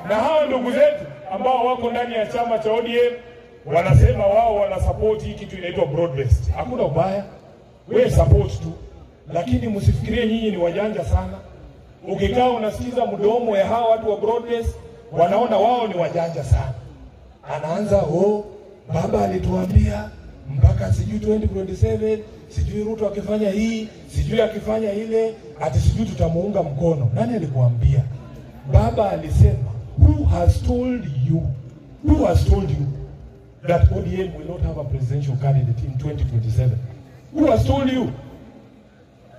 Na hawa ndugu zetu ambao wako ndani ya chama cha ODM wanasema wao wana support hii kitu inaitwa broad based. Hakuna ubaya, wewe support tu, lakini msifikirie nyinyi ni wajanja sana. Ukikaa unasikiza mdomo ya hawa watu wa broad based, wanaona wao ni wajanja sana. Anaanza baba alituambia mpaka sijui 2027 sijui Ruto akifanya hii sijui akifanya ile ati sijui tutamuunga mkono. Nani alikuambia? Baba alisema, who has told you that ODM will not have a presidential candidate in 2027? Who has told you?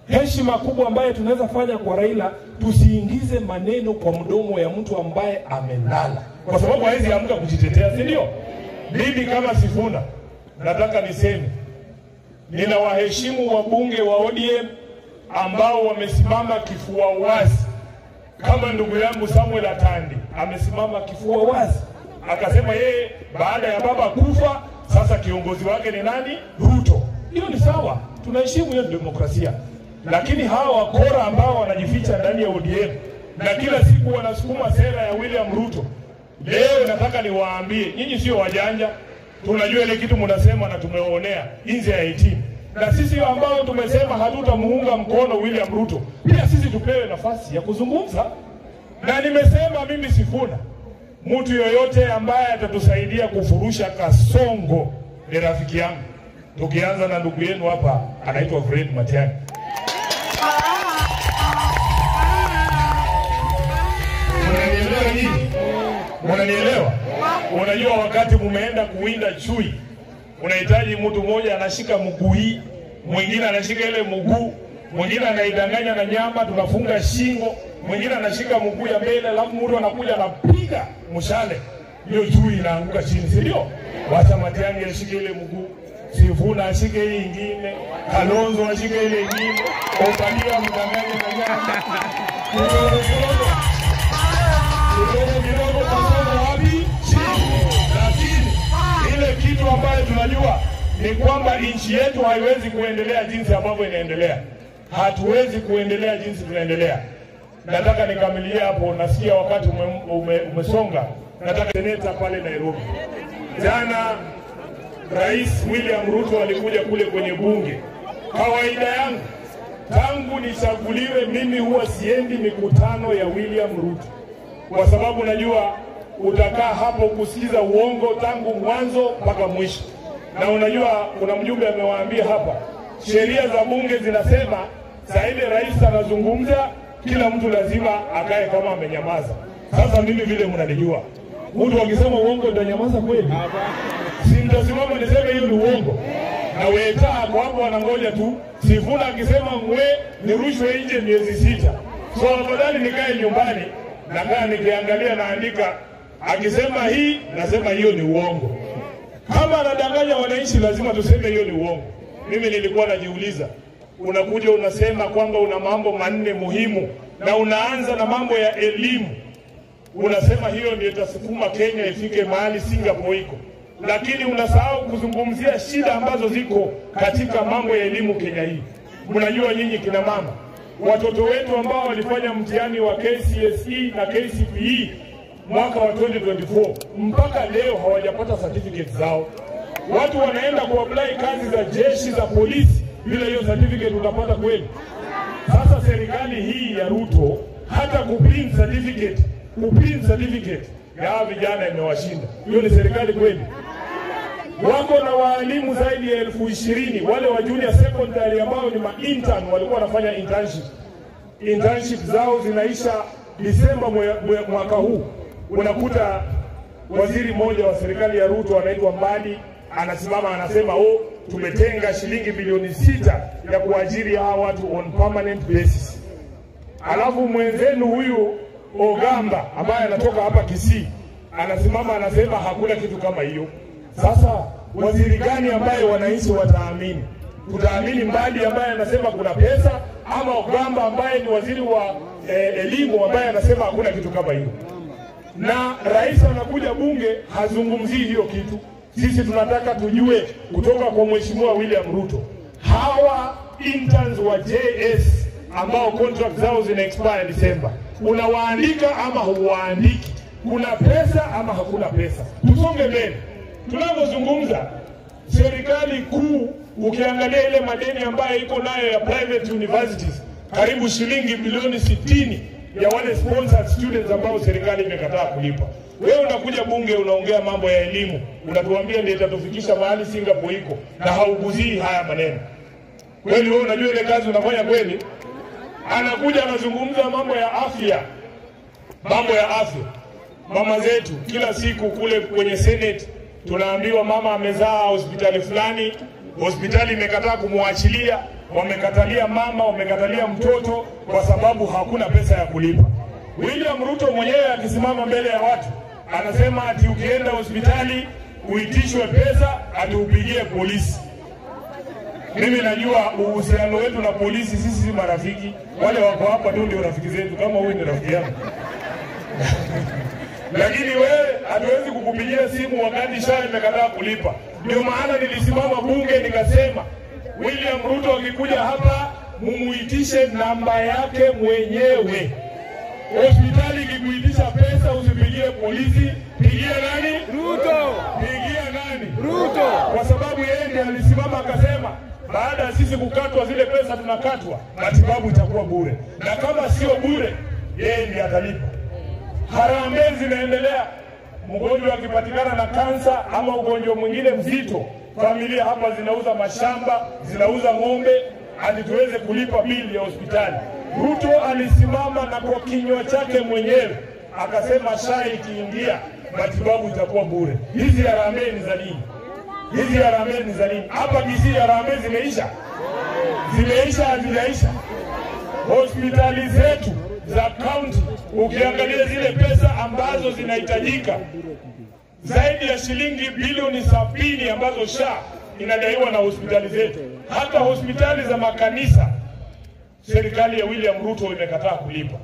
Heshima kubwa ambaye tunaweza fanya kwa Raila, tusiingize maneno kwa mdomo ya mtu ambaye amelala, kwa sababu hawezi amka kujitetea, si ndio? Mimi kama Sifuna nataka niseme ninawaheshimu wabunge wa ODM ambao wamesimama kifua wazi, kama ndugu yangu Samuel Atandi amesimama kifua wazi akasema yeye baada ya baba kufa sasa kiongozi wake ni nani? Ruto. Hiyo ni sawa, tunaheshimu hiyo demokrasia. Lakini hawa wakora ambao wanajificha ndani ya ODM na kila siku wanasukuma sera ya William Ruto, leo nataka niwaambie nyinyi sio wajanja. Tunajua ile kitu mnasema na tumeonea nje ya 18. Na sisi ambao tumesema hatutamuunga mkono William Ruto, pia sisi tupewe nafasi ya kuzungumza. Na nimesema mimi Sifuna, mtu yoyote ambaye atatusaidia kufurusha Kasongo ni rafiki yangu. Tukianza na ndugu yenu hapa anaitwa Fred Matiang'i. Unanielewa nini? Unanielewa? Unajua wakati mumeenda kuwinda chui, unahitaji mtu mmoja anashika mguu hii, mwingine anashika ile mguu, mwingine anaidanganya na nyama tunafunga shingo, mwingine anashika mguu ya mbele, alafu mtu anakuja anapiga mshale, hiyo chui inaanguka chini, si ndio? Wacha Matiang'i ashike ile mguu, Sifuna ashike hii nyingine, Kalonzo ashike ile nyingine, Obadia mdanganya na nyama. Lakini ile kitu ambayo tunajua ni kwamba nchi yetu haiwezi kuendelea jinsi ambavyo inaendelea. Hatuwezi kuendelea jinsi tunaendelea. Nataka nikamilie hapo, nasikia wakati umesonga. Nataka seneta pale Nairobi. Jana Rais William Ruto alikuja kule kwenye bunge. Kawaida yangu tangu nichaguliwe mimi huwa siendi mikutano ya William Ruto, kwa sababu najua utakaa hapo kusikiza uongo tangu mwanzo mpaka mwisho. Na unajua kuna mjumbe amewaambia hapa, sheria za bunge zinasema saa ile rais anazungumza kila mtu lazima akae kama amenyamaza. Sasa mimi vile mnanijua, mtu akisema uongo nitanyamaza kweli? Si nitasimama niseme hiyo ni uongo? Na weta kwa hapo wanangoja tu Sifuna akisema nirushwe nje miezi 6. So afadhali nikae nyumbani nakaa nikiangalia naandika, akisema hii nasema hiyo ni uongo. Kama anadanganya wananchi lazima tuseme hiyo ni uongo. Mimi nilikuwa najiuliza, unakuja unasema kwamba una mambo 4 muhimu na unaanza na mambo ya elimu. Unasema hiyo ndio itasukuma Kenya ifike mahali Singapore iko. Lakini unasahau kuzungumzia shida ambazo ziko katika mambo ya elimu Kenya hii. Mnajua nyinyi kina mama, watoto wetu ambao walifanya mtihani wa KCSE na KCPE mwaka wa 2024 mpaka leo hawajapata certificate zao. Watu wanaenda kuapply kazi za jeshi za polisi bila hiyo certificate, utapata kweli? Sasa serikali hii ya Ruto hata kuprint certificate ya vijana imewashinda. Hiyo ni serikali kweli? Wako na walimu zaidi ya 20,000 wale wa junior secondary ambao ni ma-intern walikuwa wanafanya internship zao zinaisha Disemba mwaka huu. Unakuta waziri mmoja wa serikali ya Ruto anaitwa Mbadi anasimama anasema tumetenga shilingi bilioni 6 ya kuajiri hawa watu on permanent basis. Alafu mwenzenu huyu Ogamba ambaye anatoka hapa Kisii anasimama anasema hakuna kitu kama hiyo. Sasa waziri gani ambaye wananchi wataamini? Tutaamini Mbadi ambaye anasema kuna pesa, ama Ogamba ambaye ni waziri wa elimu ambaye anasema hakuna kitu kama hiyo? Na rais anakuja bunge hazungumzii hiyo kitu. Sisi tunataka tujue kutoka kwa Mheshimiwa William Ruto, hawa interns wa JS ambao contract zao zina expire December, unawaandika ama huwaandiki, kuna pesa ama hakuna pesa. Tusonge mbele. Tunapozungumza serikali kuu, ukiangalia ile madeni ambayo iko nayo ya private universities, karibu shilingi bilioni 60 ya wale sponsored students ambao serikali imekataa kulipa. Wewe unakuja bunge unaongea mambo ya elimu, unatuambia ndio itatufikisha mahali Singapore iko, na hauguzii haya maneno. Kweli wewe unajua ile kazi unafanya kweli? Anakuja anazungumza mambo ya afya. Mambo ya afya. Mama zetu kila siku kule kwenye Senate tunaambiwa mama amezaa hospitali fulani, hospitali imekataa kumwachilia, wamekatalia mama, wamekatalia mtoto kwa sababu hakuna pesa ya kulipa. William Ruto mwenyewe akisimama mbele ya watu anasema ati ukienda hospitali uitishwe pesa ati upigie polisi. Mimi najua uhusiano wetu na polisi, sisi si marafiki. Wale wako hapa tu ndio rafiki zetu, kama wewe ni rafiki yangu. Lakini wewe hatuwezi kukupigia simu wakati SHA imekataa kulipa. Ndio maana nilisimama bunge nikasema William Ruto akikuja hapa mumuitishe namba yake mwenyewe. Hospitali ikikuitisha pesa usipigie polisi, pigia nani? Ruto. Pigia nani? Ruto. Kwa sababu yeye ndiye alisimama akasema baada ya sisi kukatwa zile pesa tunakatwa, matibabu itakuwa bure. Na kama sio bure, yeye ndiye atalipa. Harambee zinaendelea. Mgonjwa akipatikana na kansa ama ugonjwa mwingine mzito, familia hapa zinauza mashamba, zinauza ng'ombe hadi tuweze kulipa bili ya hospitali. Ruto alisimama na kwa kinywa chake mwenyewe akasema SHA ikiingia matibabu itakuwa bure. Hizi harambee ni za nini? Hizi harambee ni za nini? Hapa Kisii harambee zimeisha? Zimeisha hazijaisha? Hospitali zetu za county ukiangalia zile pesa ambazo zinahitajika zaidi ya shilingi bilioni 70 ambazo SHA inadaiwa na hospitali zetu. Hata hospitali za makanisa serikali ya William Ruto imekataa kulipa.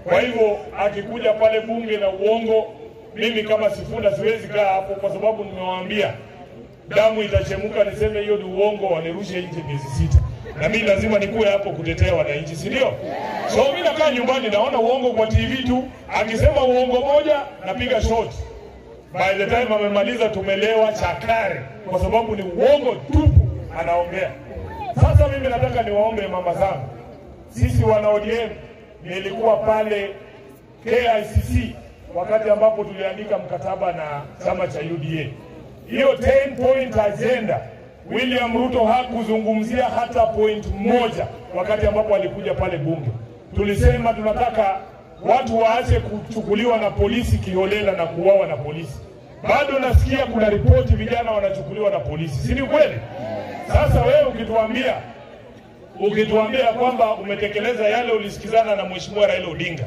Kwa hivyo akikuja pale bunge na uongo, mimi kama Sifuna siwezi kaa hapo, kwa sababu nimewaambia damu itachemuka niseme hiyo ni uongo, wanirushe nje miezi 6. Na mimi lazima nikuwe hapo kutetea wananchi, si ndio? So mimi nakaa nyumbani naona uongo kwa TV tu, akisema uongo moja napiga shot. By the time amemaliza tumelewa chakare, kwa sababu ni uongo tupu anaongea. Sasa mimi nataka niwaombe mama zangu, sisi wana ODM, nilikuwa pale KICC wakati ambapo tuliandika mkataba na chama cha UDA. Hiyo 10 point agenda William Ruto hakuzungumzia hata point moja wakati ambapo alikuja pale bunge. Tulisema tunataka watu waache kuchukuliwa na polisi kiholela na kuuawa na polisi. Bado nasikia kuna ripoti vijana wanachukuliwa na polisi. Si ni kweli? Sasa wewe ukituambia kwamba umetekeleza yale ulisikizana na Mheshimiwa Raila Odinga,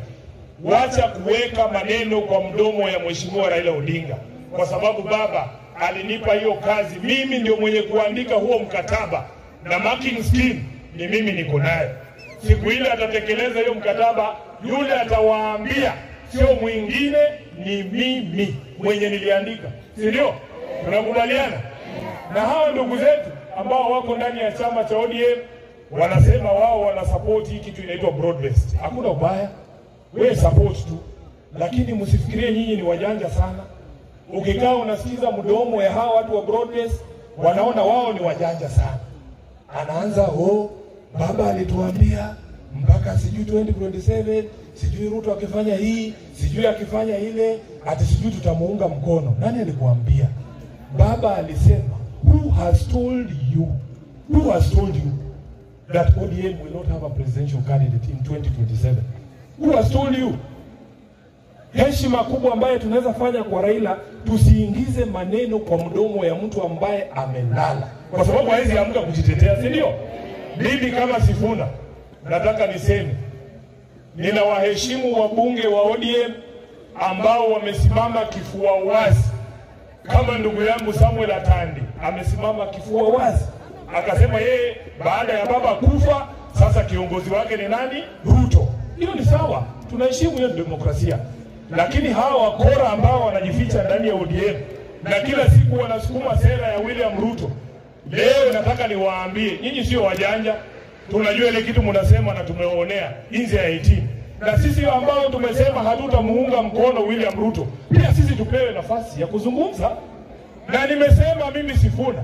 wacha kuweka maneno kwa mdomo ya Mheshimiwa Raila Odinga, kwa sababu baba alinipa hiyo kazi. Mimi ndio mwenye kuandika huo mkataba na marking scheme ni mimi niko naye. Siku ile atatekeleza hiyo mkataba, yule atawaambia sio mwingine, ni mimi mwenye niliandika. Si ndio? Tunakubaliana? Na hao ndugu zetu ambao wako ndani ya chama cha ODM wanasema wao wanasupport hiki kitu inaitwa broad based. Hakuna ubaya, wewe support tu, lakini msifikirie nyinyi ni wajanja sana. Ukikaa unasikiza mdomo ya hawa watu wa broad based, wanaona wao ni wajanja sana. Anaanza baba alituambia mpaka sijui 2027, sijui Ruto akifanya hii, sijui akifanya ile, ati sijui tutamuunga mkono. Nani alikuambia? Baba alisema, who has told you that ODM will not have a presidential candidate in 2027? Who has told you? Heshima kubwa ambaye tunaweza fanya kwa Raila, tusiingize maneno kwa mdomo ya mtu ambaye amelala, kwa sababu hawezi amka kujitetea, si ndio? Mimi kama Sifuna nataka niseme ninawaheshimu wabunge wa ODM ambao wamesimama kifua wazi, kama ndugu yangu Samuel Atandi amesimama kifua wazi akasema yeye baada ya baba kufa sasa kiongozi wake ni nani? Ruto. Hiyo ni sawa, tunaheshimu hiyo demokrasia. Lakini hawa wakora ambao wanajificha ndani ya ODM na kila siku wanasukuma sera ya William Ruto, leo nataka niwaambie nyinyi sio wajanja. Tunajua ile kitu mnasema na tumeonea nje ya 18. Na sisi ambao tumesema hatutamuunga mkono William Ruto, pia sisi tupewe nafasi ya kuzungumza. Na nimesema mimi Sifuna,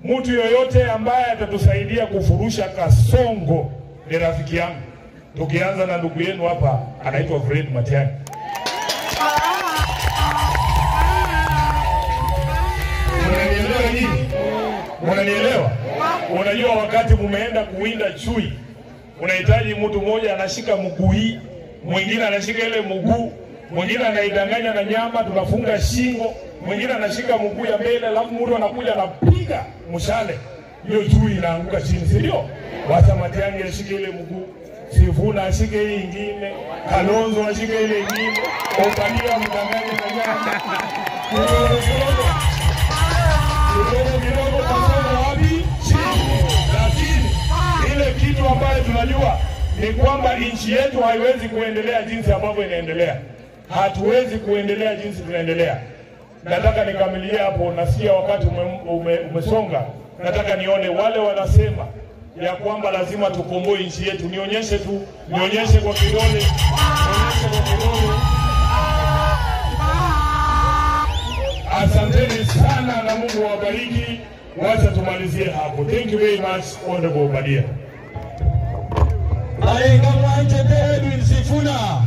mtu yoyote ambaye atatusaidia kufurusha Kasongo ni rafiki yangu. Tukianza na ndugu yenu hapa anaitwa Fred Matiang'i. Unanielewa nini? Unanielewa? Unajua wakati mumeenda kuwinda chui, unahitaji mtu mmoja anashika mguu hii, mwingine anashika ile mguu, mwingine anaidanganya na nyama tunafunga shingo, mwingine anashika mguu ya mbele, alafu mtu anakuja anapiga mshale, hiyo chui inaanguka chini, si ndio? Wacha Matiang'i ashike ile mguu, Sifuna ashike hii nyingine, Kalonzo ashike ile nyingine, Obadia mdanganya na nyama. Kidogo Kasongo wapi? Chini. Lakini ile kitu ambayo tunajua ni kwamba nchi yetu haiwezi kuendelea jinsi ambavyo inaendelea. Hatuwezi kuendelea jinsi tunaendelea. Nataka nikamilie hapo, nasikia wakati umesonga. Nataka nione wale wanasema ya kwamba lazima tukomboe nchi yetu. Nionyeshe tu, nionyeshe kwa kidole, nionyeshe kwa kidole. Asanteni sana na Mungu awabariki. Wacha tumalizie hapo. Thank you very much, Honorable Obadia. Kama Sifuna.